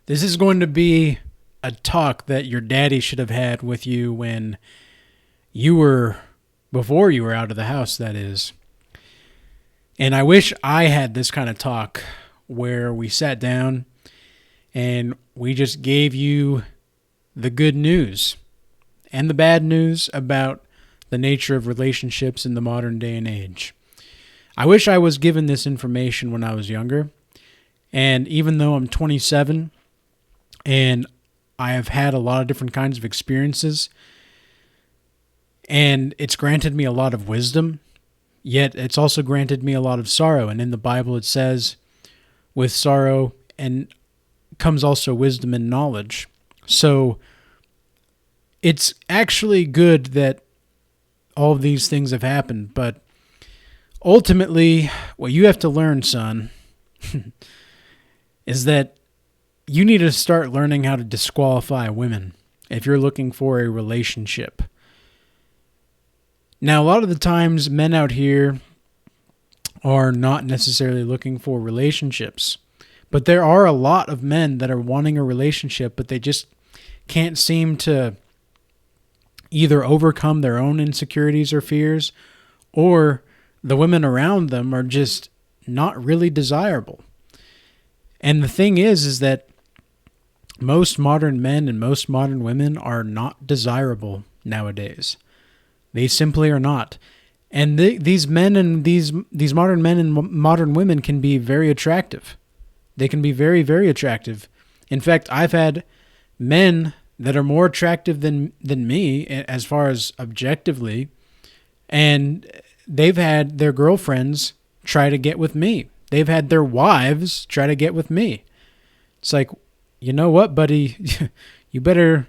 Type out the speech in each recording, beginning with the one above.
This is going to be a talk that your daddy should have had with you when you were, before you were out of the house, that is. And I wish I had this kind of talk where we sat down and we just gave you the good news and the bad news about the nature of relationships in the modern day and age. I wish I was given this information when I was younger. And even though I'm 27 and I have had a lot of different kinds of experiences, and it's granted me a lot of wisdom, yet it's also granted me a lot of sorrow. And in the Bible it says, with sorrow and comes also wisdom and knowledge. So it's actually good that all of these things have happened, but ultimately what you have to learn, son, is that you need to start learning how to disqualify women if you're looking for a relationship. Now, a lot of the times men out here are not necessarily looking for relationships, but there are a lot of men that are wanting a relationship, but they just can't seem to either overcome their own insecurities or fears, or the women around them are just not really desirable. And the thing is that most modern men and most modern women are not desirable nowadays. They simply are not. And these men and these modern men and modern women can be very attractive. They can be very, very attractive. In fact, I've had men that are more attractive than me as far as objectively, and they've had their girlfriends try to get with me. They've had their wives try to get with me. It's like, you know what, buddy? you better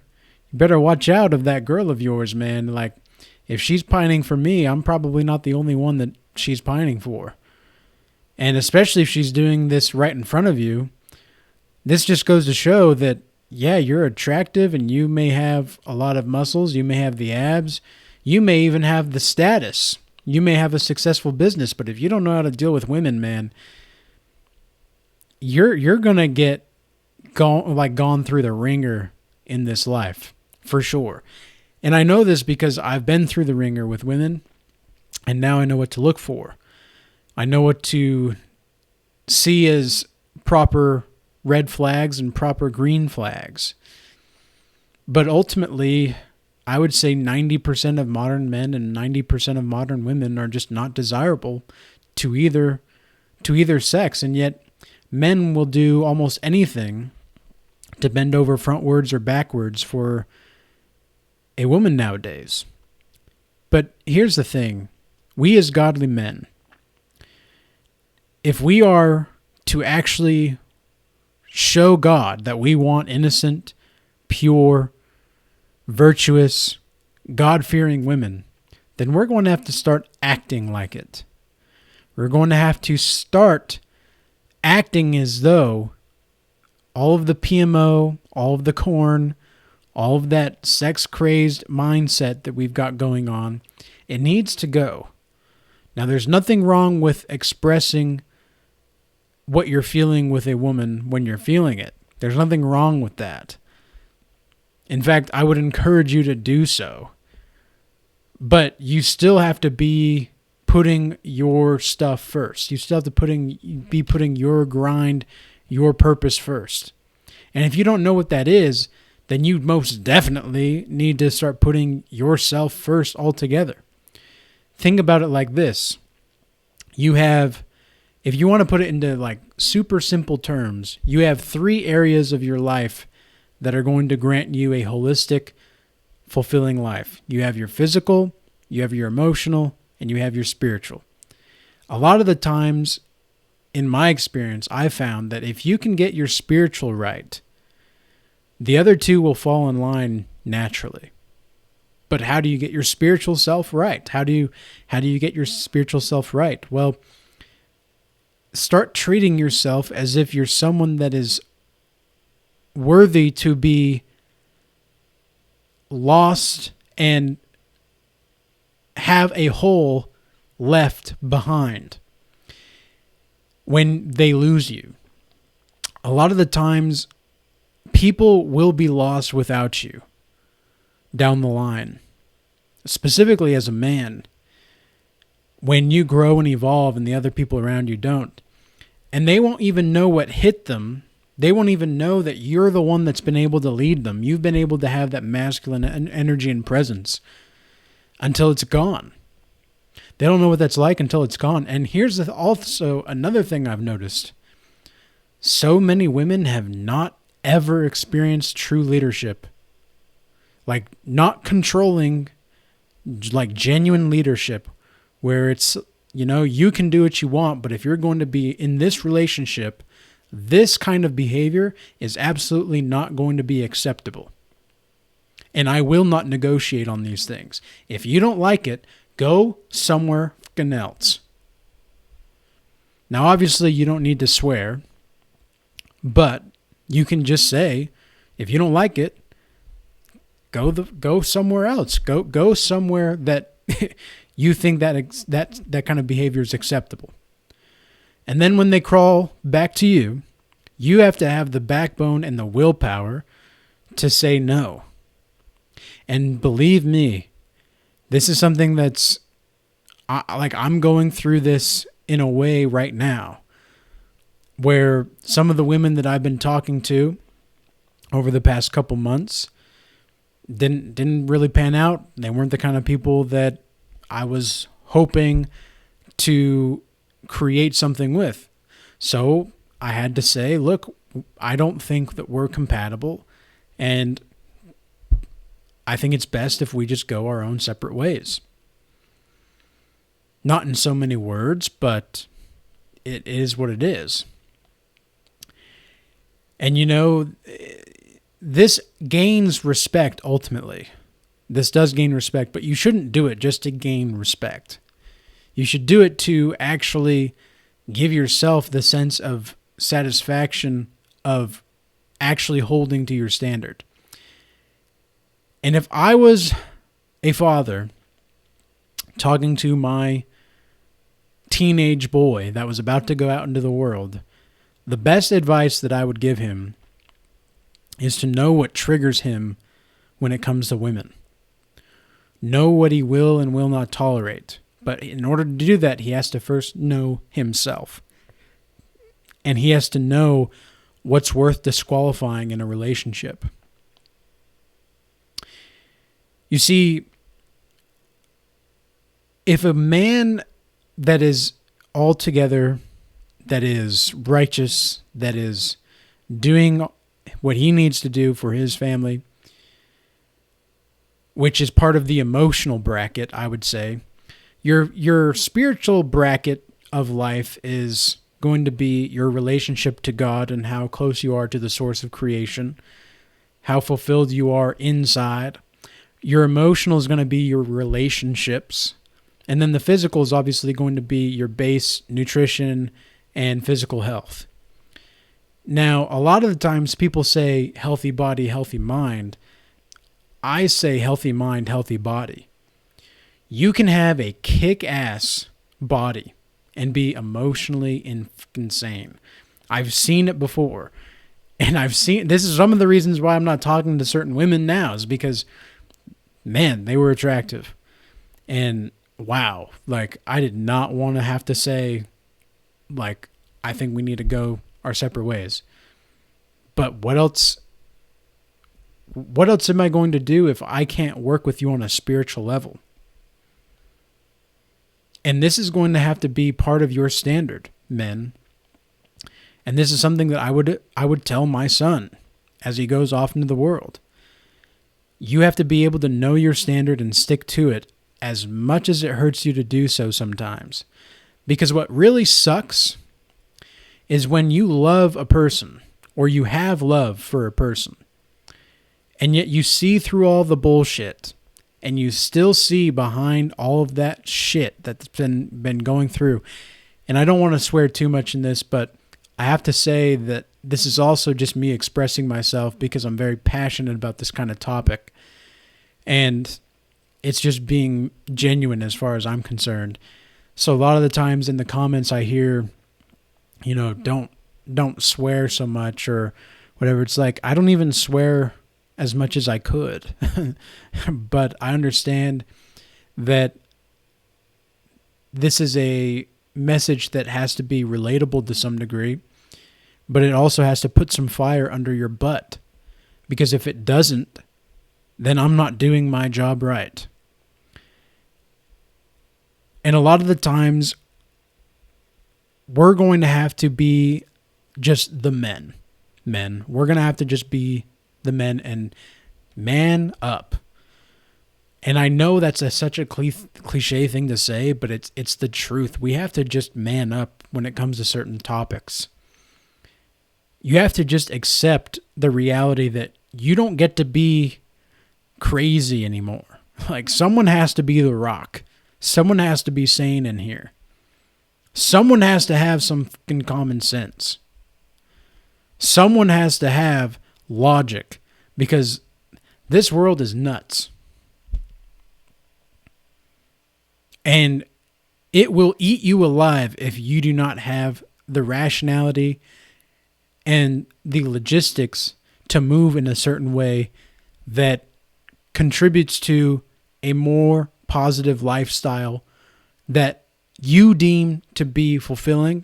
watch out of that girl of yours, man. Like, if she's pining for me, I'm probably not the only one that she's pining for. And especially if she's doing this right in front of you, this just goes to show that, yeah, you're attractive and you may have a lot of muscles. You may have the abs. You may even have the status. You may have a successful business. But if you don't know how to deal with women, man, you're going to get gone through the ringer in this life, for sure. And I know this because I've been through the ringer with women, and now I know what to look for. I know what to see as proper red flags and proper green flags. But ultimately, I would say 90% of modern men and 90% of modern women are just not desirable to either sex. And yet, men will do almost anything to bend over frontwards or backwards for a woman nowadays. But here's the thing. We as godly men, if we are to actually show God that we want innocent, pure, virtuous, God-fearing women, then we're going to have to start acting like it. We're going to have to start acting as though all of the PMO, all of the corn, all of that sex-crazed mindset that we've got going on, it needs to go. Now, there's nothing wrong with expressing what you're feeling with a woman when you're feeling it. There's nothing wrong with that. In fact, I would encourage you to do so. But you still have to be putting your stuff first. You still have to be putting your grind, your purpose first. And if you don't know what that is, then you most definitely need to start putting yourself first altogether. Think about it like this. If you want to put it into like super simple terms, you have 3 areas of your life that are going to grant you a holistic, fulfilling life. You have your physical, you have your emotional, and you have your spiritual. A lot of the times, in my experience, I found that if you can get your spiritual right, the other 2 will fall in line naturally. But how do you get your spiritual self right? How do you get your spiritual self right? Well, start treating yourself as if you're someone that is worthy to be lost and have a hole left behind when they lose you. A lot of the times, people will be lost without you down the line. Specifically as a man, when you grow and evolve and the other people around you don't. And they won't even know what hit them. They won't even know that you're the one that's been able to lead them. You've been able to have that masculine energy and presence until it's gone. They don't know what that's like until it's gone. And here's also another thing I've noticed. So many women have not ever experienced true leadership. Like not controlling, like genuine leadership where it's, you can do what you want, but if you're going to be in this relationship, this kind of behavior is absolutely not going to be acceptable. And I will not negotiate on these things. If you don't like it, go somewhere fucking else. Now, obviously, you don't need to swear, but you can just say, if you don't like it, go somewhere else. Go somewhere that you think that kind of behavior is acceptable. And then when they crawl back to you, you have to have the backbone and the willpower to say no. And believe me, this is something that's I'm going through this in a way right now where some of the women that I've been talking to over the past couple months didn't really pan out. They weren't the kind of people that I was hoping to create something with. So I had to say, look, I don't think that we're compatible, and I think it's best if we just go our own separate ways. Not in so many words, but it is what it is. And this gains respect ultimately. This does gain respect, but you shouldn't do it just to gain respect. You should do it to actually give yourself the sense of satisfaction of actually holding to your standard. And if I was a father talking to my teenage boy that was about to go out into the world, the best advice that I would give him is to know what triggers him when it comes to women. Know what he will and will not tolerate. But in order to do that, he has to first know himself. And he has to know what's worth disqualifying in a relationship. You see, if a man that is altogether, that is righteous, that is doing what he needs to do for his family, which is part of the emotional bracket, I would say, your spiritual bracket of life is going to be your relationship to God and how close you are to the source of creation, how fulfilled you are inside. Your emotional is going to be your relationships. And then the physical is obviously going to be your base nutrition and physical health. Now, a lot of the times people say healthy body, healthy mind. I say healthy mind, healthy body. You can have a kick-ass body and be emotionally insane. I've seen it before. And this is some of the reasons why I'm not talking to certain women now, is because, man, they were attractive. And wow, I did not want to have to say, I think we need to go our separate ways. But what else am I going to do if I can't work with you on a spiritual level? And this is going to have to be part of your standard, men. And this is something that I would tell my son as he goes off into the world. You have to be able to know your standard and stick to it as much as it hurts you to do so sometimes. Because what really sucks is when you love a person or you have love for a person and yet you see through all the bullshit and you still see behind all of that shit that's been going through. And I don't want to swear too much in this, but I have to say that this is also just me expressing myself because I'm very passionate about this kind of topic. And it's just being genuine as far as I'm concerned. So a lot of the times in the comments I hear, don't don't swear so much or whatever. It's like, I don't even swear as much as I could. But I understand that this is a message that has to be relatable to some degree, but it also has to put some fire under your butt. Because if it doesn't, then I'm not doing my job right. And a lot of the times, we're going to have to be just the men. We're going to have to just be the men and man up. And I know that's such a cliche thing to say, but it's the truth. We have to just man up when it comes to certain topics. You have to just accept the reality that you don't get to be crazy anymore. Like, someone has to be the rock. Someone has to be sane in here. Someone has to have some fucking common sense. Someone has to have logic, because this world is nuts. And it will eat you alive if you do not have the rationality and the logistics to move in a certain way that contributes to a more positive lifestyle that you deem to be fulfilling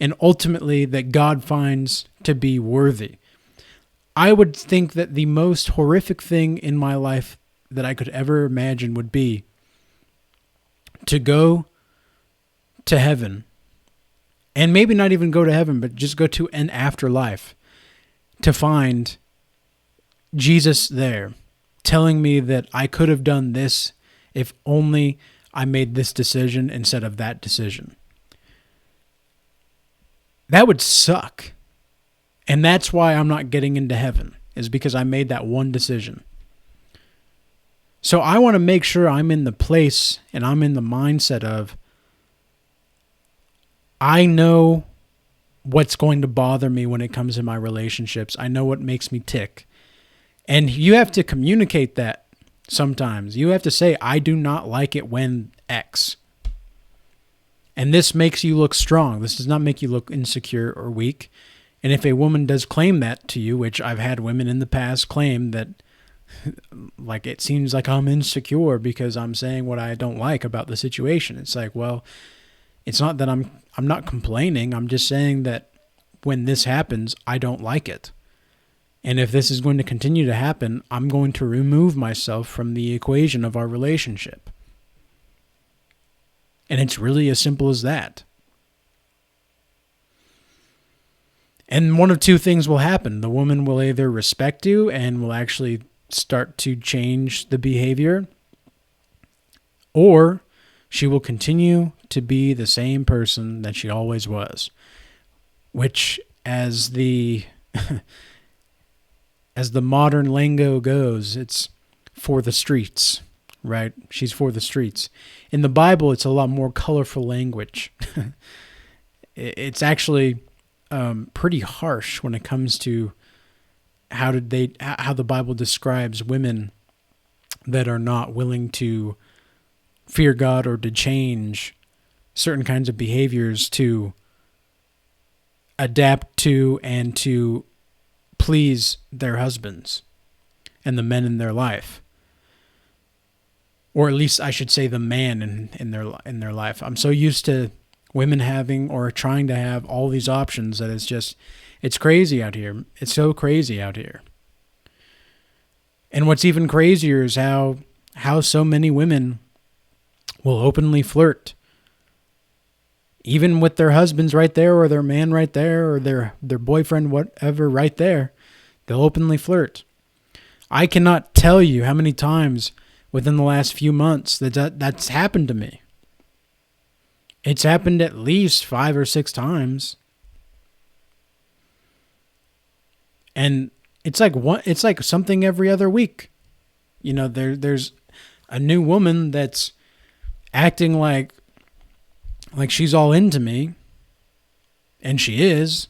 and ultimately that God finds to be worthy. I would think that the most horrific thing in my life that I could ever imagine would be to go to heaven, and maybe not even go to heaven, but just go to an afterlife, to find Jesus there telling me that I could have done this if only I made this decision instead of that decision. That would suck. And that's why I'm not getting into heaven, is because I made that one decision. So I want to make sure I'm in the place and I'm in the mindset of, I know what's going to bother me when it comes to my relationships. I know what makes me tick. And you have to communicate that sometimes. You have to say, I do not like it when X. And this makes you look strong. This does not make you look insecure or weak. And if a woman does claim that to you, which I've had women in the past claim that, like, it seems like I'm insecure because I'm saying what I don't like about the situation. It's like, well, it's not that I'm not complaining. I'm just saying that when this happens, I don't like it. And if this is going to continue to happen, I'm going to remove myself from the equation of our relationship. And it's really as simple as that. And one of two things will happen. The woman will either respect you and will actually start to change the behavior, or she will continue to be the same person that she always was, which, as the as the modern lingo goes, it's for the streets, right? She's for the streets. In the Bible, it's a lot more colorful language. It's actually pretty harsh when it comes to how the Bible describes women that are not willing to fear God or to change certain kinds of behaviors to adapt to and to please their husbands and the men in their life. Or at least I should say the man in their life. I'm so used to women having or trying to have all these options that it's crazy out here. It's so crazy out here. And what's even crazier is how so many women will openly flirt, even with their husbands right there, or their man right there, or their boyfriend, whatever, right there. They'll openly flirt. I cannot tell you how many times within the last few months that's happened to me. It's happened at least 5 or 6 times. And it's like something every other week. You know, there's a new woman that's acting like she's all into me, and she is.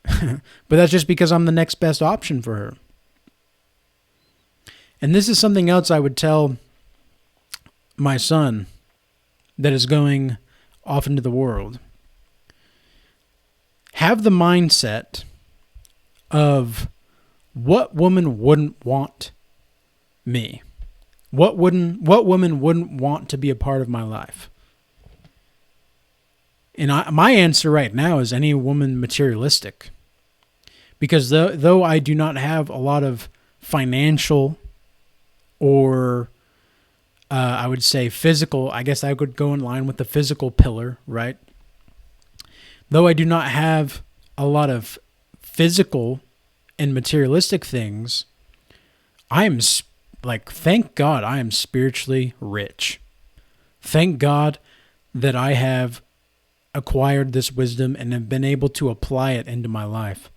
But that's just because I'm the next best option for her. And this is something else I would tell my son that is going off into the world. have the mindset of what woman wouldn't want me? What woman wouldn't want to be a part of my life? And my answer right now is any woman materialistic. Because though I do not have a lot of financial or I would say physical, I guess I would go in line with the physical pillar, right? Though I do not have a lot of physical and materialistic things, I am thank God I am spiritually rich. Thank God that I have acquired this wisdom and have been able to apply it into my life.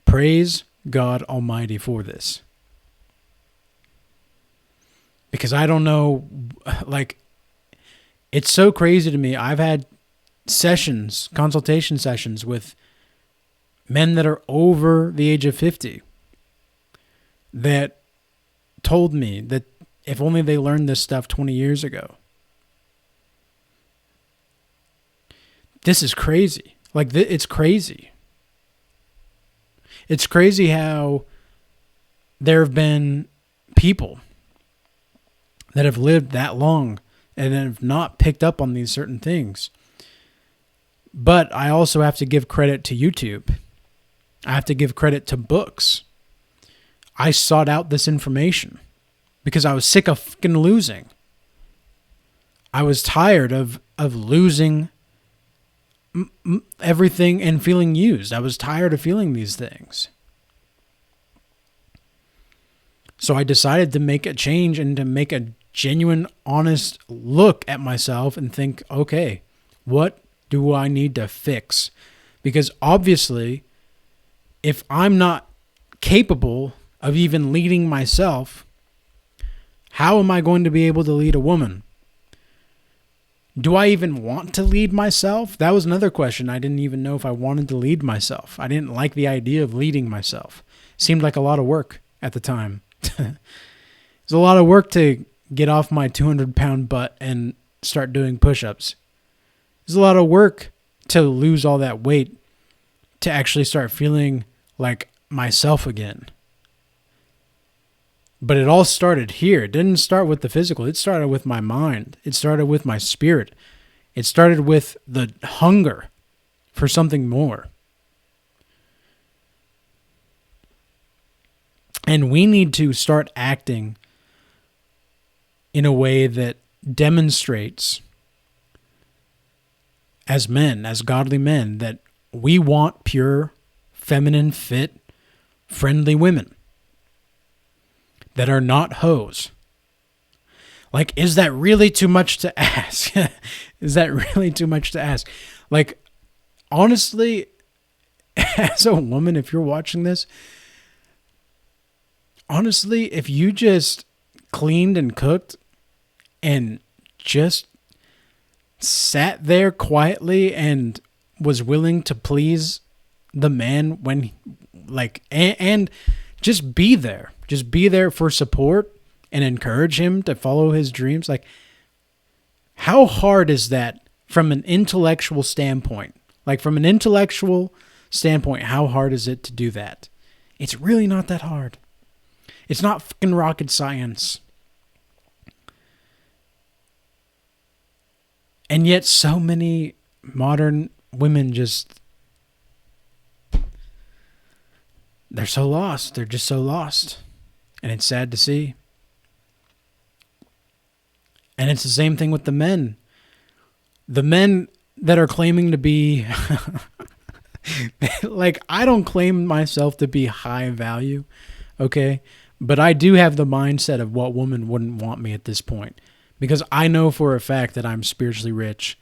Praise God Almighty for this. Because I don't know, it's so crazy to me. I've had consultation sessions with men that are over the age of 50 that told me that if only they learned this stuff 20 years ago. This is crazy. It's crazy. It's crazy how there have been people that have lived that long and have not picked up on these certain things. But I also have to give credit to YouTube. I have to give credit to books. I sought out this information because I was sick of fucking losing. I was tired of losing everything and feeling used. I was tired of feeling these things. So I decided to make a change and to make a genuine, honest look at myself and think, okay, what do I need to fix? Because obviously, if I'm not capable of even leading myself, how am I going to be able to lead a woman? Do I even want to lead myself? That was another question. I didn't even know if I wanted to lead myself. I didn't like the idea of leading myself. Seemed like a lot of work at the time. It was a lot of work to get off my 200-pound butt and start doing push-ups. It's a lot of work to lose all that weight to actually start feeling like myself again. But it all started here. It didn't start with the physical. It started with my mind. It started with my spirit. It started with the hunger for something more. And we need to start acting in a way that demonstrates as men, as godly men, that we want pure, feminine, fit, friendly women that are not hoes. Is that really too much to ask? Is that really too much to ask? Honestly, as a woman, if you're watching this, honestly, if you just cleaned and cooked and just sat there quietly and was willing to please the man when, and just be there for support and encourage him to follow his dreams. How hard is that from an intellectual standpoint? From an intellectual standpoint, how hard is it to do that? It's really not that hard. It's not fucking rocket science. And yet so many modern women they're so lost. They're just so lost. And it's sad to see. And it's the same thing with the men. The men that are claiming to be I don't claim myself to be high value, okay? But I do have the mindset of what woman wouldn't want me at this point. Because I know for a fact that I'm spiritually rich.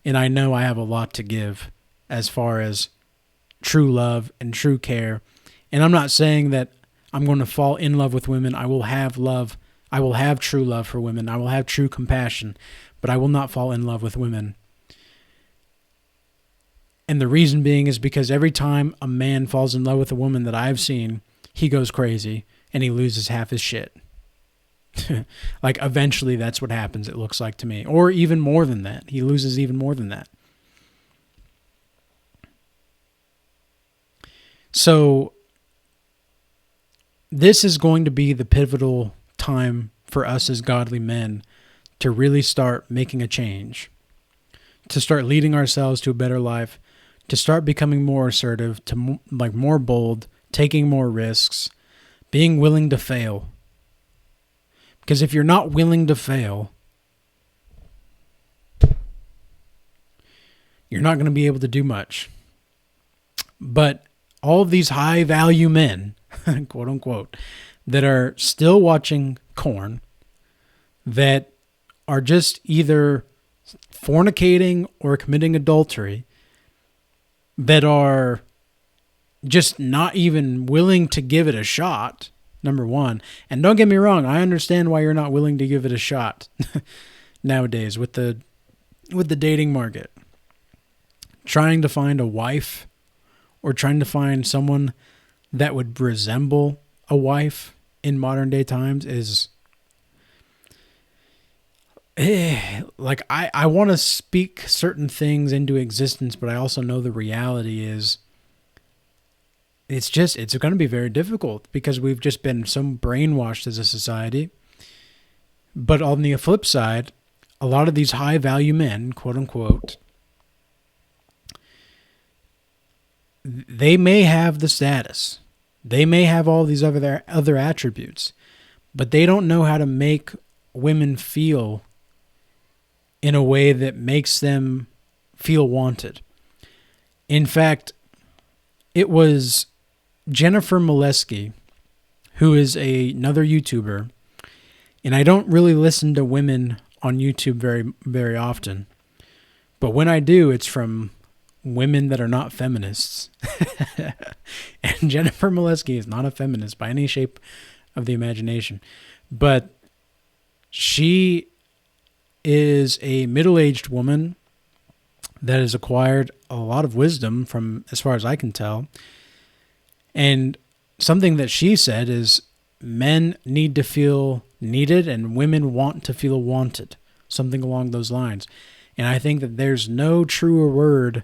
And I know I have a lot to give as far as true love and true care. And I'm not saying that I'm going to fall in love with women. I will have love. I will have true love for women. I will have true compassion. But I will not fall in love with women. And the reason being is because every time a man falls in love with a woman that I've seen, he goes crazy and he loses half his shit. Eventually that's what happens, it looks like to me. Or even more than that. He loses even more than that. So this is going to be the pivotal time for us as godly men to really start making a change, to start leading ourselves to a better life, to start becoming more assertive, to more bold, taking more risks, being willing to fail. Because if you're not willing to fail, you're not going to be able to do much. But all of these high value men, quote unquote, that are still watching corn, that are just either fornicating or committing adultery, that are just not even willing to give it a shot, number one. And don't get me wrong, I understand why you're not willing to give it a shot nowadays with the dating market. Trying to find a wife or trying to find someone that would resemble a wife in modern day times is like I want to speak certain things into existence, but I also know the reality is it's going to be very difficult because we've just been so brainwashed as a society. But on the flip side, a lot of these high value men, quote unquote, they may have the status. They may have all these other attributes, but they don't know how to make women feel in a way that makes them feel wanted. In fact, it was Jennifer Molesky, who is another YouTuber, and I don't really listen to women on YouTube very, very often, but when I do, it's from women that are not feminists. And Jennifer Molesky is not a feminist by any shape of the imagination, but she is a middle-aged woman that has acquired a lot of wisdom from, as far as I can tell. And something that she said is men need to feel needed and women want to feel wanted, something along those lines. And I think that there's no truer word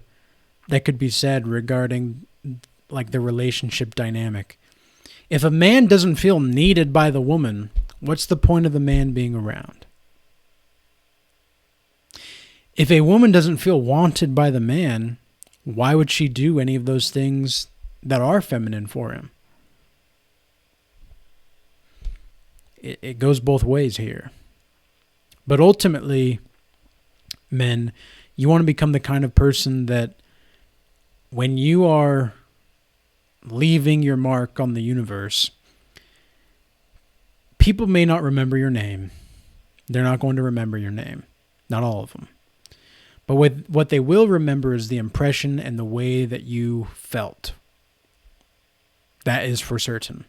that could be said regarding like the relationship dynamic. If a man doesn't feel needed by the woman, what's the point of the man being around? If a woman doesn't feel wanted by the man, why would she do any of those things that are feminine for him? It goes both ways here. But ultimately, men, you want to become the kind of person that when you are leaving your mark on the universe, people may not remember your name. They're not going to remember your name. Not all of them. But what they will remember is the impression and the way that you felt. That is for certain.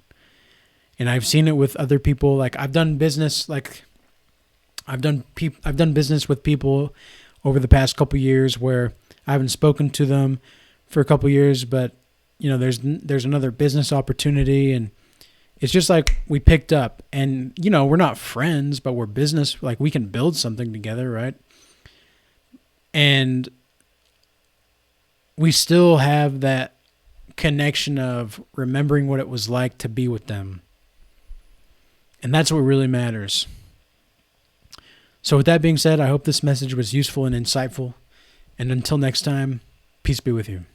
And I've seen it with other people. Like I've done business, I've done business with people over the past couple years where I haven't spoken to them for a couple years, but you know, there's another business opportunity, and it's just like we picked up, and you know, we're not friends, but we're business. Like we can build something together, right? And we still have that connection of remembering what it was like to be with them. And that's what really matters. So with that being said, I hope this message was useful and insightful. And until next time, peace be with you.